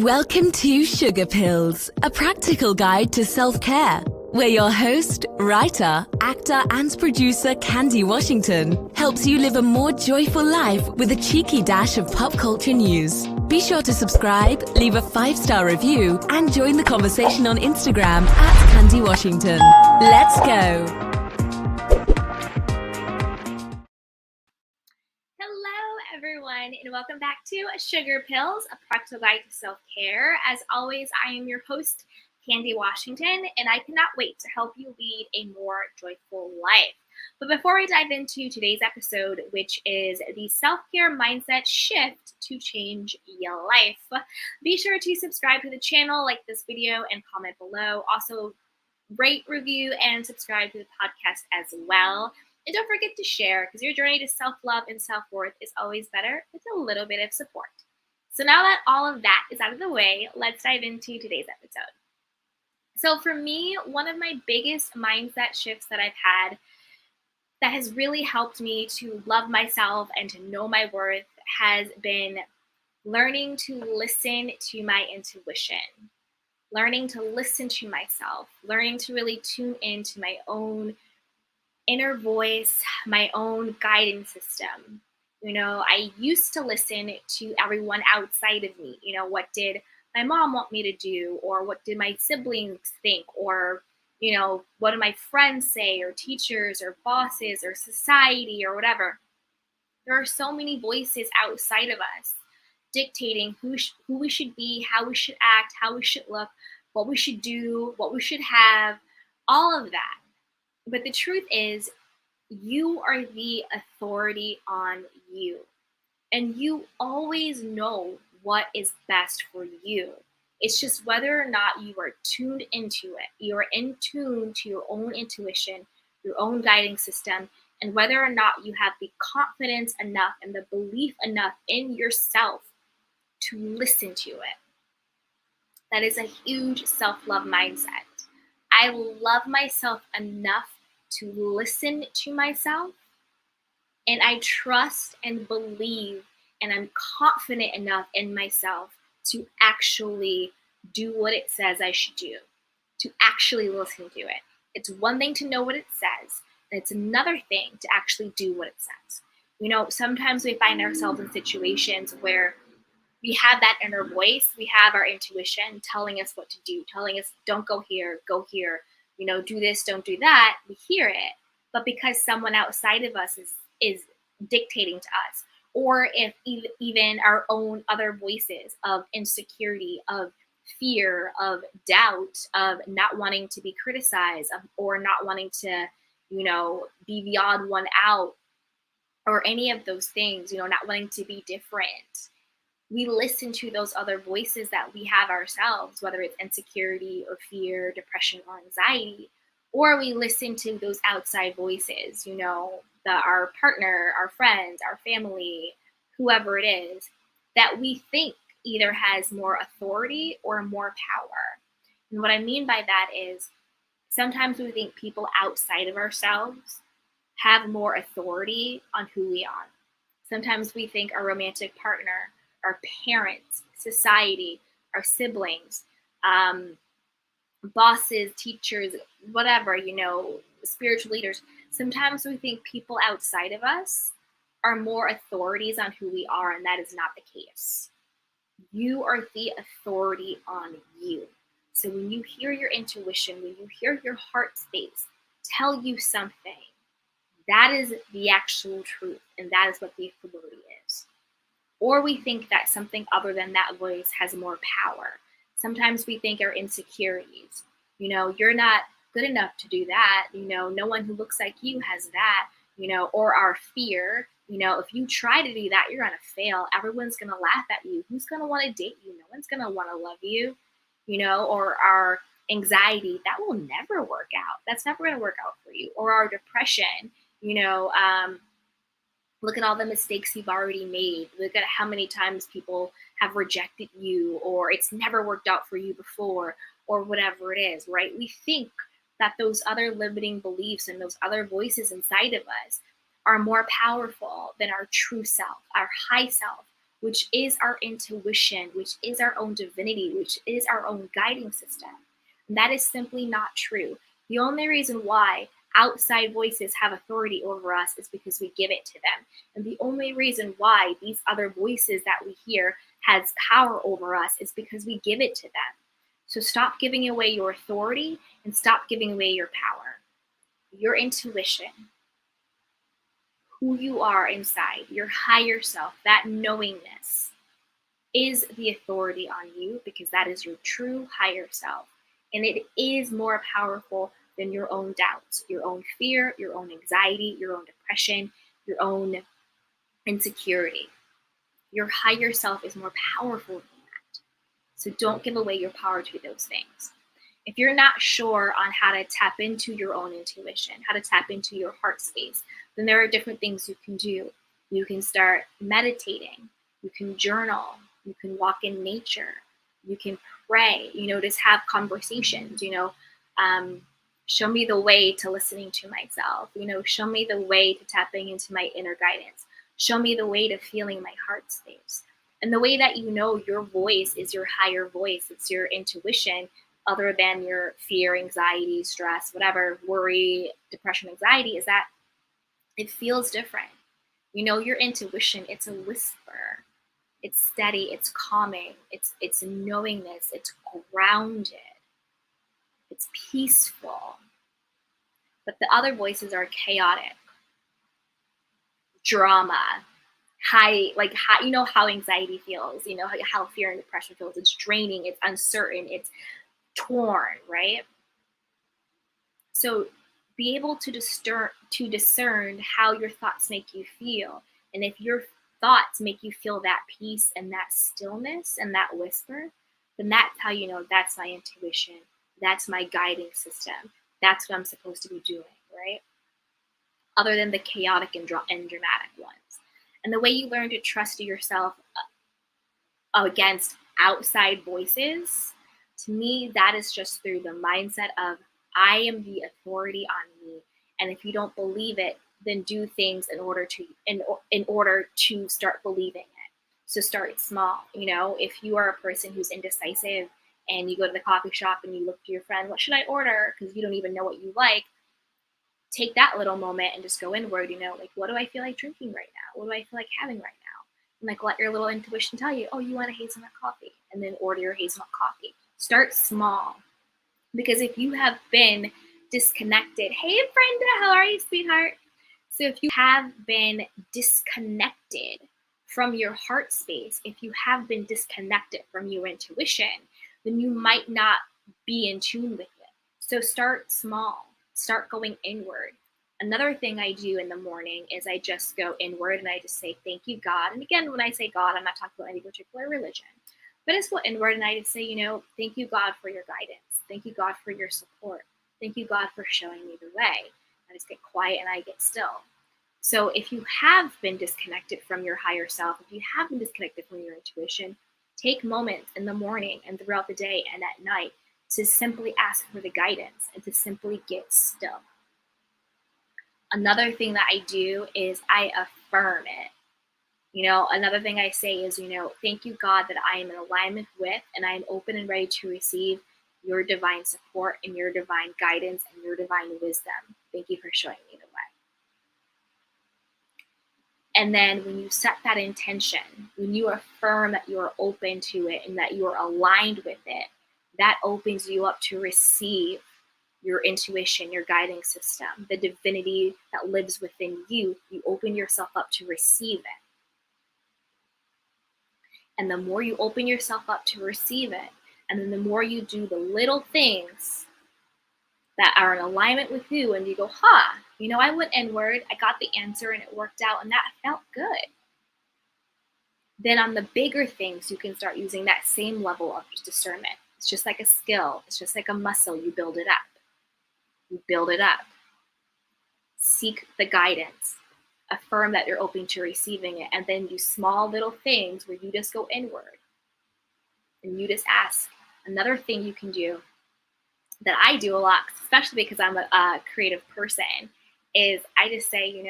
Welcome to Sugar Pills, a practical guide to self-care, where your host, writer, actor, and producer Candy Washington helps you live a more joyful life with a cheeky dash of pop culture news. Be sure to subscribe, leave a 5-star review, and join the conversation on Instagram at Candy Washington. Let's go! Everyone, and welcome back to Sugar Pills, a practical guide to self-care. As always, I am your host, Candy Washington, and I cannot wait to help you lead a more joyful life. But before we dive into today's episode, which is the self-care mindset shift to change your life, be sure to subscribe to the channel, like this video, and comment below. Also, rate, review, and subscribe to the podcast as well. And don't forget to share, because your journey to self-love and self-worth is always better with a little bit of support. So now that all of that is out of the way, let's dive into today's episode. So for me, one of my biggest mindset shifts that I've had that has really helped me to love myself and to know my worth has been learning to listen to my intuition, learning to listen to myself, learning to really tune into my own inner voice, my own guiding system. I used to listen to everyone outside of me. What did my mom want me to do? Or what did my siblings think? Or, what did my friends say? Or teachers or bosses or society or whatever. There are so many voices outside of us dictating who we should be, how we should act, how we should look, what we should do, what we should have, all of that. But the truth is, you are the authority on you. And you always know what is best for you. It's just whether or not you are tuned into it. You are in tune to your own intuition, your own guiding system, and whether or not you have the confidence enough and the belief enough in yourself to listen to it. That is a huge self-love mindset. I love myself enough to listen to myself, and I trust and believe and I'm confident enough in myself to actually do what it says I should do, to actually listen to it. It's one thing to know what it says, and it's another thing to actually do what it says. Sometimes we find ourselves in situations where we have that inner voice, we have our intuition telling us what to do, telling us don't go here, go here, do this, don't do that. We hear it, but because someone outside of us is dictating to us, or if even our own other voices of insecurity, of fear, of doubt, of not wanting to be criticized, or not wanting to, be the odd one out, or any of those things, not wanting to be different. We listen to those other voices that we have ourselves, whether it's insecurity or fear, depression or anxiety, or we listen to those outside voices, our partner, our friends, our family, whoever it is, that we think either has more authority or more power. And what I mean by that is sometimes we think people outside of ourselves have more authority on who we are. Sometimes we think our romantic partner, our parents, society, our siblings, bosses, teachers, whatever, spiritual leaders. Sometimes we think people outside of us are more authorities on who we are, and that is not the case. You are the authority on you. So when you hear your intuition, when you hear your heart space tell you something, that is the actual truth, and that is what the authority is. Or we think that something other than that voice has more power. Sometimes we think our insecurities, you're not good enough to do that. No one who looks like you has that, or our fear, if you try to do that, you're going to fail. Everyone's going to laugh at you. Who's going to want to date you? No one's going to want to love you, or our anxiety, that will never work out. That's never going to work out for you. Or our depression, look at all the mistakes you've already made. Look at how many times people have rejected you, or it's never worked out for you before, or whatever it is, right? We think that those other limiting beliefs and those other voices inside of us are more powerful than our true self, our high self, which is our intuition, which is our own divinity, which is our own guiding system. And that is simply not true. The only reason why outside voices have authority over us is because we give it to them. And the only reason why these other voices that we hear has power over us is because we give it to them. So stop giving away your authority and stop giving away your power. Your intuition, who you are inside, your higher self, that knowingness is the authority on you because that is your true higher self. And it is more powerful than your own doubts, your own fear, your own anxiety, your own depression, your own insecurity. Your higher self is more powerful than that. So don't give away your power to those things. If you're not sure on how to tap into your own intuition, how to tap into your heart space, then there are different things you can do. You can start meditating. You can journal. You can walk in nature. You can pray, just have conversations, show me the way to listening to myself, show me the way to tapping into my inner guidance. Show me the way to feeling my heart space. And the way that your voice is your higher voice, it's your intuition, other than your fear, anxiety, stress, whatever, worry, depression, anxiety, is that it feels different. Your intuition, it's a whisper. It's steady, it's calming, it's knowingness, it's grounded, it's peaceful. But the other voices are chaotic, drama, high, how anxiety feels, how fear and depression feels. It's draining, it's uncertain, it's torn, right? So be able to discern how your thoughts make you feel. And if your thoughts make you feel that peace and that stillness and that whisper, then that's how that's my intuition. That's my guiding system. That's what I'm supposed to be doing, right? Other than the chaotic and dramatic ones. And the way you learn to trust yourself against outside voices, to me, that is just through the mindset of I am the authority on me. And if you don't believe it, then do things in order to start believing it. So start small. If you are a person who's indecisive and you go to the coffee shop and you look to your friend, what should I order? Because you don't even know what you like. Take that little moment and just go inward, what do I feel like drinking right now? What do I feel like having right now? And let your little intuition tell you, oh, you want a hazelnut coffee, and then order your hazelnut coffee. Start small. Because if you have been disconnected, hey Brenda, how are you, sweetheart? So if you have been disconnected from your heart space, if you have been disconnected from your intuition, then you might not be in tune with it. So start small, start going inward. Another thing I do in the morning is I just go inward and I just say, thank you, God. And again, when I say God, I'm not talking about any particular religion, but I just go inward and I just say, thank you, God, for your guidance. Thank you, God, for your support. Thank you, God, for showing me the way. I just get quiet and I get still. So if you have been disconnected from your higher self, if you have been disconnected from your intuition, take moments in the morning and throughout the day and at night to simply ask for the guidance and to simply get still. Another thing that I do is I affirm it. Another thing I say is, thank you, God, that I am in alignment with and I am open and ready to receive your divine support and your divine guidance and your divine wisdom. Thank you for showing me the way. And then when you set that intention, when you affirm that you are open to it and that you are aligned with it, that opens you up to receive your intuition, your guiding system, the divinity that lives within you. You open yourself up to receive it. And the more you open yourself up to receive it, and then the more you do the little things that are in alignment with you, and you go, I went inward, I got the answer and it worked out and that felt good. Then on the bigger things, you can start using that same level of discernment. It's just like a skill. It's just like a muscle. You build it up. You build it up. Seek the guidance. Affirm that you're open to receiving it. And then do small little things where you just go inward. And you just ask. Another thing you can do that I do a lot, especially because I'm a creative person, is I just say,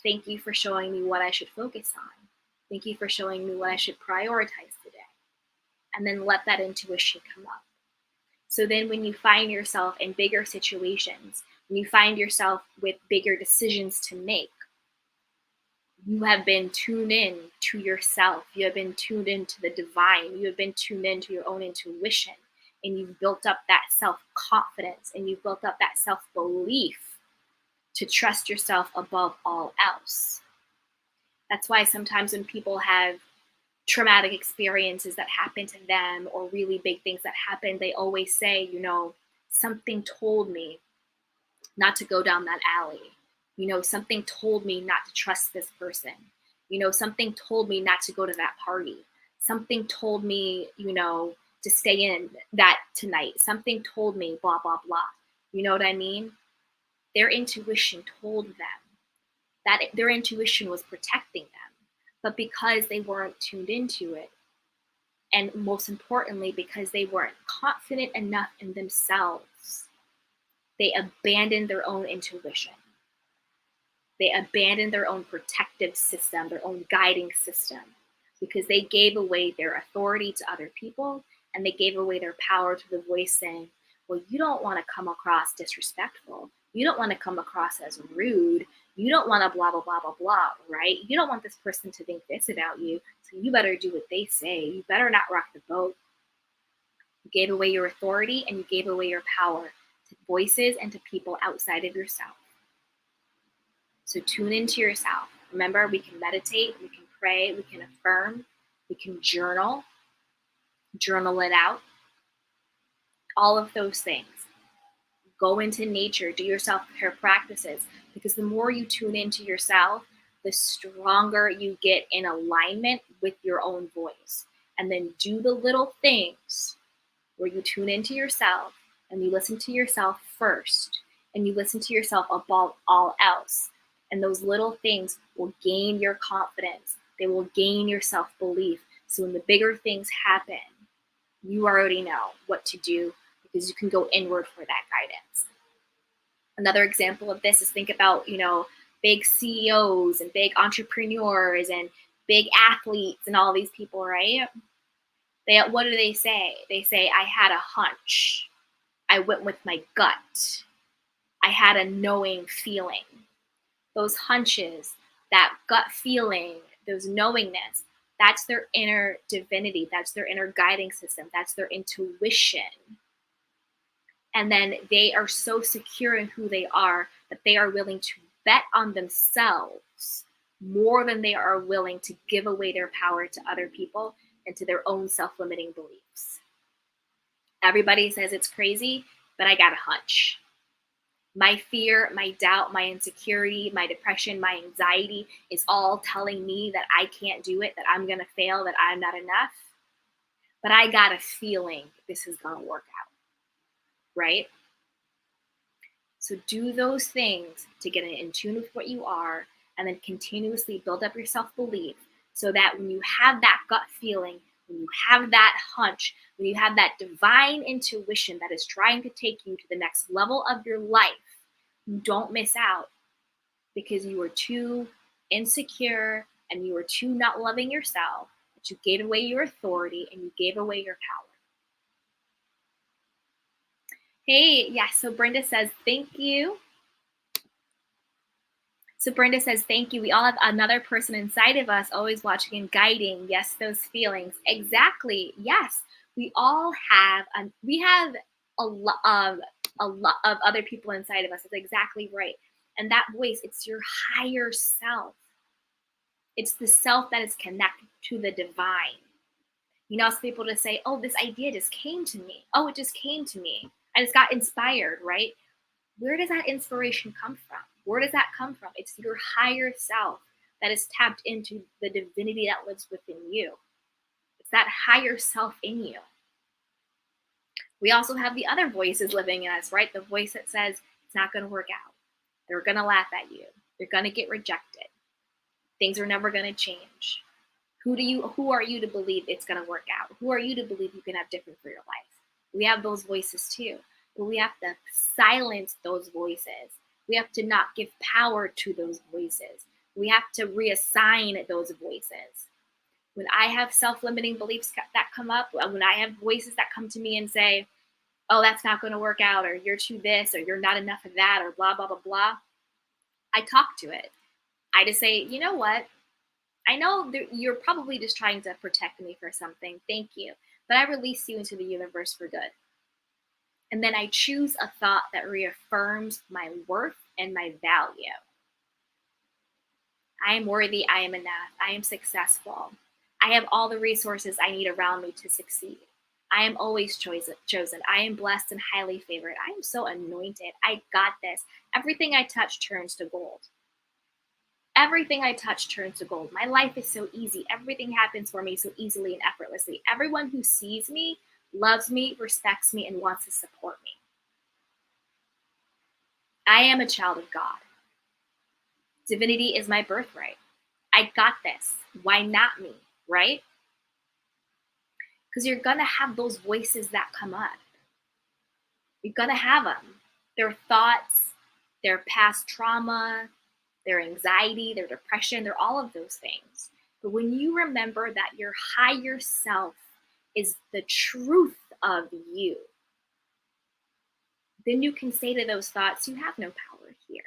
thank you for showing me what I should focus on. Thank you for showing me what I should prioritize today. And then let that intuition come up. So then when you find yourself in bigger situations, when you find yourself with bigger decisions to make, you have been tuned in to yourself. You have been tuned into the divine. You have been tuned into your own intuition. And you've built up that self-confidence and you've built up that self-belief to trust yourself above all else. That's why sometimes when people have traumatic experiences that happen to them or really big things that happen, they always say, something told me not to go down that alley. Something told me not to trust this person. Something told me not to go to that party. Something told me, to stay in that tonight. Something told me blah, blah, blah. You know what I mean? Their intuition told them that their intuition was protecting them. But because they weren't tuned into it, and most importantly, because they weren't confident enough in themselves, they abandoned their own intuition. They abandoned their own protective system, their own guiding system, because they gave away their authority to other people and they gave away their power to the voice saying, well, you don't want to come across disrespectful. You don't want to come across as rude. You don't want to blah, blah, blah, blah, blah, right? You don't want this person to think this about you. So you better do what they say. You better not rock the boat. You gave away your authority and you gave away your power to voices and to people outside of yourself. So tune into yourself. Remember, we can meditate, we can pray, we can affirm, we can journal it out. All of those things. Go into nature, do your self-care practices, because the more you tune into yourself, the stronger you get in alignment with your own voice. And then do the little things where you tune into yourself and you listen to yourself first and you listen to yourself above all else. And those little things will gain your confidence. They will gain your self-belief. So when the bigger things happen, you already know what to do because you can go inward for that guidance. Another example of this is think about, big CEOs and big entrepreneurs and big athletes and all these people, right? What do they say? They say, I had a hunch. I went with my gut. I had a knowing feeling. Those hunches, that gut feeling, those knowingness, that's their inner divinity. That's their inner guiding system. That's their intuition. And then they are so secure in who they are that they are willing to bet on themselves more than they are willing to give away their power to other people and to their own self-limiting beliefs. Everybody says it's crazy, but I got a hunch. My fear, my doubt, my insecurity, my depression, my anxiety is all telling me that I can't do it, that I'm going to fail, that I'm not enough. But I got a feeling this is going to work out, right? So do those things to get in tune with what you are and then continuously build up your self-belief so that when you have that gut feeling, when you have that hunch, when you have that divine intuition that is trying to take you to the next level of your life, you don't miss out because you are too insecure and you are too not loving yourself that you gave away your authority and you gave away your power. Hey, yeah, so Brenda says, thank you. So Brenda says, thank you. We all have another person inside of us always watching and guiding. Yes, those feelings. Exactly. Yes, we all have, we have a lot of other people inside of us. That's exactly right. And that voice, it's your higher self. It's the self that is connected to the divine. Some people just say, oh, this idea just came to me. Oh, it just came to me. I just got inspired, right? Where does that inspiration come from? Where does that come from? It's your higher self that is tapped into the divinity that lives within you. It's that higher self in you. We also have the other voices living in us, right? The voice that says it's not going to work out. They're going to laugh at you. You're going to get rejected. Things are never going to change. Who are you to believe it's going to work out? Who are you to believe you can have different for your life? We have those voices too, but we have to silence those voices. We have to not give power to those voices. We have to reassign those voices. When I have self-limiting beliefs that come up, when I have voices that come to me and say, oh, that's not going to work out, or you're too this, or you're not enough of that, or blah, blah, blah, blah, I talk to it. I just say, you know what? I know that you're probably just trying to protect me for something. Thank you. But I release you into the universe for good. And then I choose a thought that reaffirms my worth and my value. I am worthy. I am enough. I am successful. I have all the resources I need around me to succeed. I am always chosen. I am blessed and highly favored. I am so anointed. I got this. Everything I touch turns to gold. Everything I touch turns to gold. My life is so easy. Everything happens for me so easily and effortlessly. Everyone who sees me, loves me, respects me, and wants to support me. I am a child of God. Divinity is my birthright. I got this. Why not me, right? Because you're going to have those voices that come up. You're going to have them. Their thoughts, their past trauma, their anxiety, their depression, they're all of those things. But when you remember that your higher self is the truth of you, then you can say to those thoughts, you have no power here.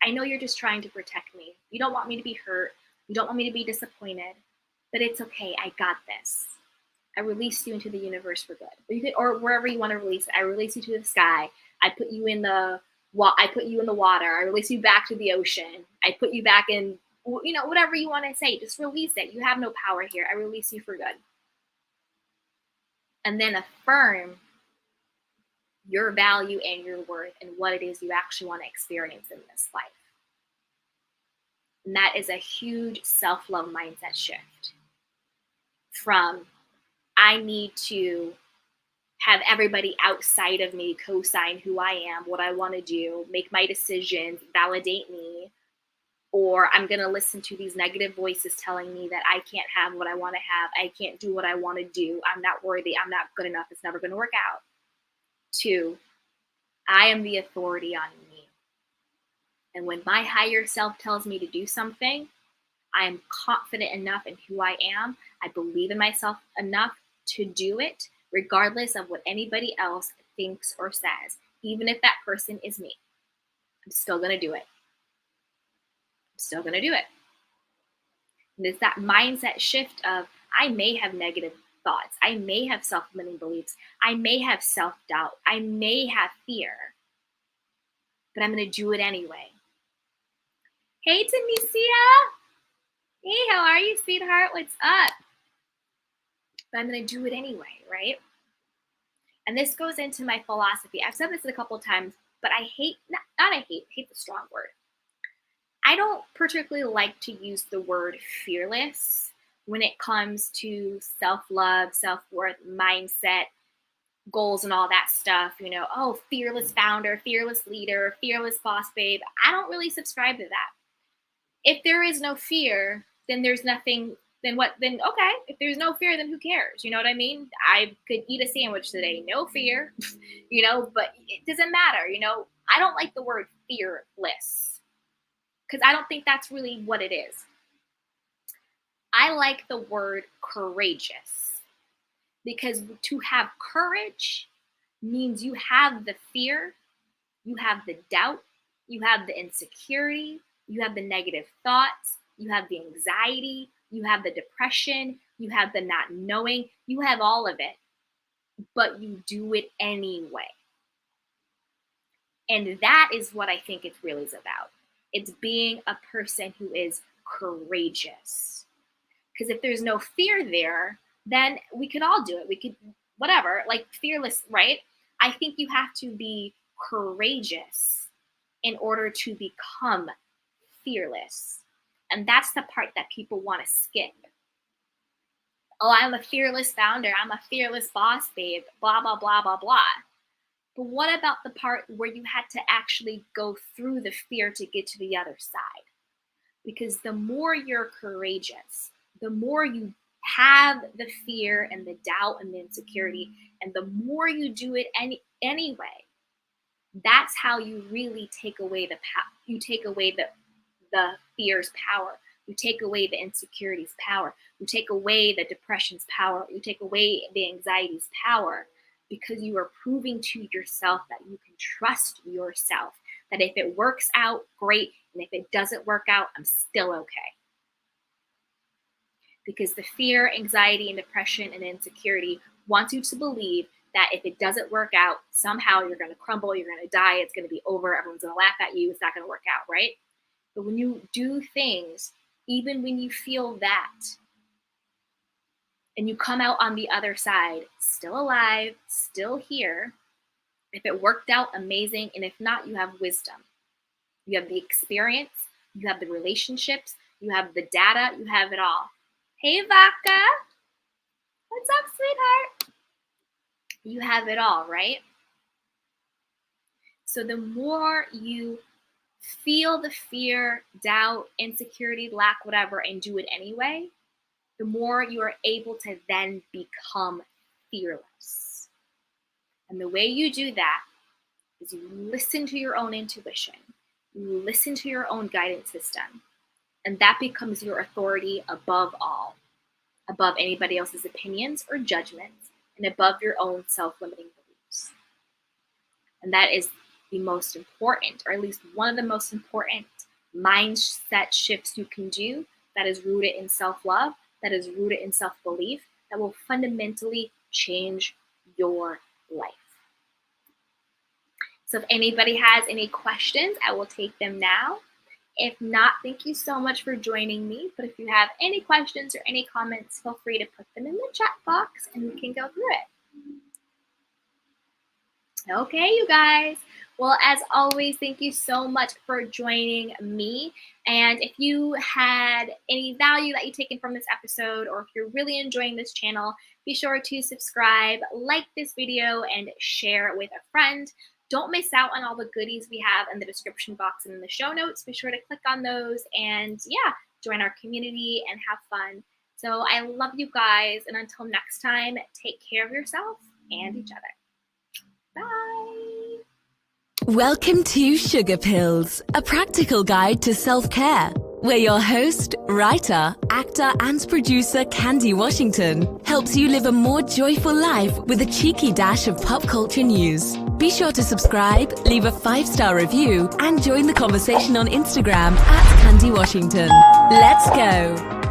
I know you're just trying to protect me. You don't want me to be hurt. You don't want me to be disappointed, but it's okay. I got this. I release you into the universe for good. Or wherever you want to release it. I release you to the sky. I put you in the water. I release you back to the ocean. I put you back in, whatever you want to say. Just release it. You have no power here. I release you for good. And then affirm your value and your worth and what it is you actually want to experience in this life. And that is a huge self-love mindset shift from I need to have everybody outside of me co-sign who I am, what I want to do, make my decisions, validate me, or I'm going to listen to these negative voices telling me that I can't have what I want to have, I can't do what I want to do, I'm not worthy, I'm not good enough, it's never going to work out. 2, I am the authority on me. And when my higher self tells me to do something, I am confident enough in who I am. I believe in myself enough to do it, regardless of what anybody else thinks or says. Even if that person is me, I'm still going to do it. I'm still going to do it. And it's that mindset shift of I may have negative thoughts. I may have self-limiting beliefs. I may have self-doubt. I may have fear. But I'm going to do it anyway. Hey, Tamesia. Hey, how are you, sweetheart? What's up? But I'm going to do it anyway, right? And this goes into my philosophy. I've said this a couple of times, but I hate, hate's a strong word. I don't particularly like to use the word fearless when it comes to self-love, self-worth, mindset, goals, and all that stuff. Fearless founder, fearless leader, fearless boss babe. I don't really subscribe to that. If there is no fear, then there's nothing, then okay. If there's no fear, then who cares? You know what I mean? I could eat a sandwich today, no fear, but it doesn't matter. I don't like the word fearless because I don't think that's really what it is. I like the word courageous because to have courage means you have the fear, you have the doubt, you have the insecurity, you have the negative thoughts, you have the anxiety, you have the depression, you have the not knowing, you have all of it, but you do it anyway. And that is what I think it really is about. It's being a person who is courageous. Because if there's no fear there, then we could all do it. We could, whatever, like fearless, right? I think you have to be courageous in order to become fearless. And that's the part that people want to skip. Oh, I'm a fearless founder. I'm a fearless boss babe, blah, blah, blah, blah, blah. But what about the part where you had to actually go through the fear to get to the other side? Because the more you're courageous, the more you have the fear and the doubt and the insecurity, and the more you do it anyway, that's how you really take away the fear's power. You take away the insecurity's power. You take away the depression's power. You take away the anxiety's power, because you are proving to yourself that you can trust yourself, that if it works out, great, and if it doesn't work out, I'm still okay. Because the fear, anxiety, and depression and insecurity wants you to believe that if it doesn't work out, somehow you're going to crumble, you're going to die, it's going to be over, everyone's going to laugh at you, it's not going to work out, right? But when you do things, even when you feel that, and you come out on the other side, still alive, still here, if it worked out, amazing, and if not, you have wisdom. You have the experience, you have the relationships, you have the data, you have it all. Hey, Vaca. What's up, sweetheart? You have it all, right? So the more you feel the fear, doubt, insecurity, lack, whatever, and do it anyway, the more you are able to then become fearless. And the way you do that is you listen to your own intuition. You listen to your own guidance system. And that becomes your authority above all, above anybody else's opinions or judgments, and above your own self-limiting beliefs. And that is the most important, or at least one of the most important mindset shifts you can do, that is rooted in self-love, that is rooted in self-belief, that will fundamentally change your life. So if anybody has any questions, I will take them now. If not, thank you so much for joining me. But if you have any questions or any comments, feel free to put them in the chat box and we can go through it. Okay, you guys. Well, as always, thank you so much for joining me. And if you had any value that you've taken from this episode, or if you're really enjoying this channel, be sure to subscribe, like this video, and share it with a friend. Don't miss out on all the goodies we have in the description box and in the show notes. Be sure to click on those and join our community and have fun. So I love you guys. And until next time, take care of yourself and each other. Bye. Welcome to Sugar Pills, a practical guide to self-care, where your host, writer, actor, and producer Candy Washington helps you live a more joyful life with a cheeky dash of pop culture news. Be sure to subscribe, leave a 5-star review, and join the conversation on Instagram @Candy Washington. Let's go!